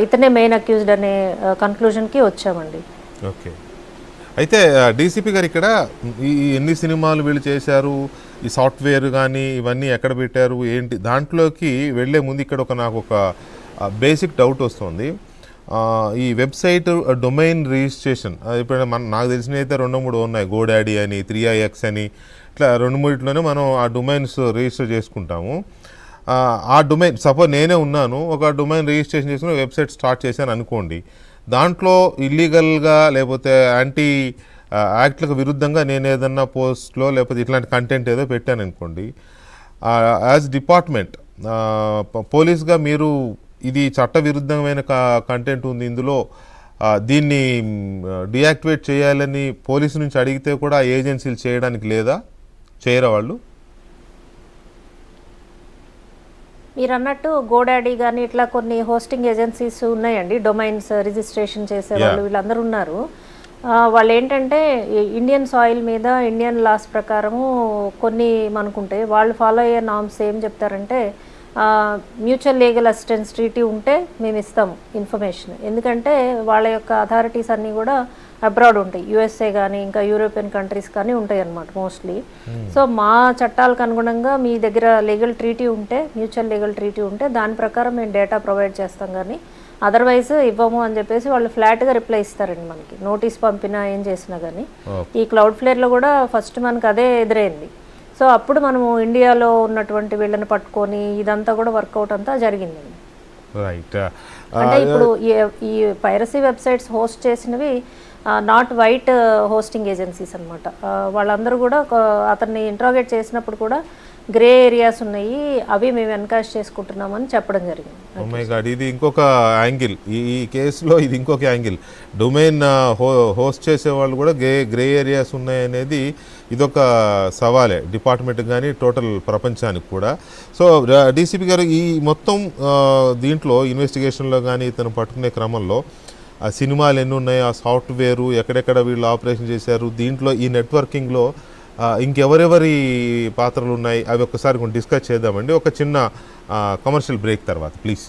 ఇతనే main accused అనే కన్క్లూజన్కి వచ్చామండి. ఓకే. అయితే డీసీపీ గారు ఇక్కడ ఈ ఎన్ని సినిమాలు వీళ్ళు చేశారు, ఈ సాఫ్ట్వేర్ కానీ ఇవన్నీ ఎక్కడ పెట్టారు ఏంటి, దాంట్లోకి వెళ్ళే ముందు ఇక్కడ నాకు ఒక బేసిక్ డౌట్ వస్తుంది. ఈ వెబ్సైట్ డొమైన్ రిజిస్ట్రేషన్ ఇప్పుడు నాకు తెలిసినవి అయితే 2-3 ఉన్నాయి. గోడాడీ అని, 3ix అని, ఇట్లా 2-3లోనే మనం ఆ డొమైన్స్ రిజిస్టర్ చేసుకుంటాము. ఆ డొమైన్ సపోజ్ నేనే ఉన్నాను, ఒక డొమైన్ రిజిస్ట్రేషన్ చేసుకుని వెబ్సైట్ స్టార్ట్ చేశాను అనుకోండి. దాంట్లో ఇల్లీగల్గా లేకపోతే యాంటీ యాక్ట్లకు విరుద్ధంగా నేను ఏదన్నా పోస్ట్లో లేకపోతే ఇట్లాంటి కంటెంట్ ఏదో పెట్టాను అనుకోండి, యాజ్ డిపార్ట్మెంట్ పోలీస్గా మీరు ఇది చట్టవిరుద్ధమైన కంటెంట్ ఉంది ఇందులో, దీన్ని డియాక్టివేట్ చేయాలని పోలీసు నుంచి అడిగితే కూడా ఏజెన్సీలు చేయడానికి లేదా, చేయరా వాళ్ళు? మీరు అన్నట్టు గోడాడీ కానీ ఇట్లా కొన్ని హోస్టింగ్ ఏజెన్సీస్ ఉన్నాయండి, డొమైన్స్ రిజిస్ట్రేషన్ చేసేవాళ్ళు వీళ్ళందరూ ఉన్నారు. వాళ్ళు ఏంటంటే ఇండియన్ సాయిల్ మీద ఇండియన్ లాస్ ప్రకారము కొన్ని మనకుంటే వాళ్ళు ఫాలో అయ్యే నామ్స్ ఏం చెప్తారంటే మ్యూచువల్ లీగల్ అసిస్టెన్స్ ట్రీటీ ఉంటే మేము ఇస్తాము ఇన్ఫర్మేషన్. ఎందుకంటే వాళ్ళ యొక్క అథారిటీస్ అన్నీ కూడా అబ్రాడ్ ఉంటాయి, యూఎస్ఏ కానీ ఇంకా యూరోపియన్ కంట్రీస్ కానీ ఉంటాయి అన్నమాట మోస్ట్లీ. సో మా చట్టాలకు అనుగుణంగా మీ దగ్గర లీగల్ ట్రీటీ ఉంటే, మ్యూచువల్ లీగల్ ట్రీటీ ఉంటే దాని ప్రకారం మేము డేటా ప్రొవైడ్ చేస్తాం, కానీ అదర్వైజ్ ఇవ్వము అని చెప్పేసి వాళ్ళు ఫ్లాట్గా రిప్లై ఇస్తారండి మనకి, నోటీస్ పంపినా ఏం చేసినా కానీ. ఈ క్లౌడ్ ఫ్లేర్లో కూడా ఫస్ట్ మనకు అదే ఎదురైంది. సో అప్పుడు మనము ఇండియాలో ఉన్నటువంటి వీళ్ళని పట్టుకొని ఇదంతా కూడా వర్కౌట్ అంతా జరిగిందండి. రైట్. అంటే ఇప్పుడు ఈ పైరసీ వెబ్సైట్స్ హోస్ట్ చేసినవి నాట్ వైట్ హోస్టింగ్ ఏజెన్సీస్ అనమాట. వాళ్ళందరూ కూడా అతన్ని ఇంట్రాగేట్ చేసినప్పుడు కూడా గ్రే ఏరియాస్ ఉన్నాయి, అవి మేము ఎన్కాష్ చేసుకుంటున్నామని చెప్పడం జరిగింది. ఓ మై గాడ్, ఇది ఇంకొక యాంగిల్, ఈ కేసులో ఇది ఇంకొక యాంగిల్. డొమైన్ హోస్ట్ చేసే వాళ్ళు కూడా గ్రే ఏరియాస్ ఉన్నాయనేది ఇదొక సవాలే డిపార్ట్మెంట్కి కానీ టోటల్ ప్రపంచానికి కూడా. సో డీసీపీ గారు ఈ మొత్తం దీంట్లో ఇన్వెస్టిగేషన్లో కానీ ఇతను పట్టుకునే క్రమంలో ఆ సినిమాలు ఎన్ని ఉన్నాయి, ఆ సాఫ్ట్వేరు ఎక్కడెక్కడ వీళ్ళు ఆపరేషన్ చేశారు, దీంట్లో ఈ నెట్వర్కింగ్లో ఇంకెవరెవరి పాత్రలు ఉన్నాయి, అవి ఒక్కసారి కొంచెం డిస్కస్ చేద్దామండి ఒక చిన్న కమర్షియల్ బ్రేక్ తర్వాత ప్లీజ్.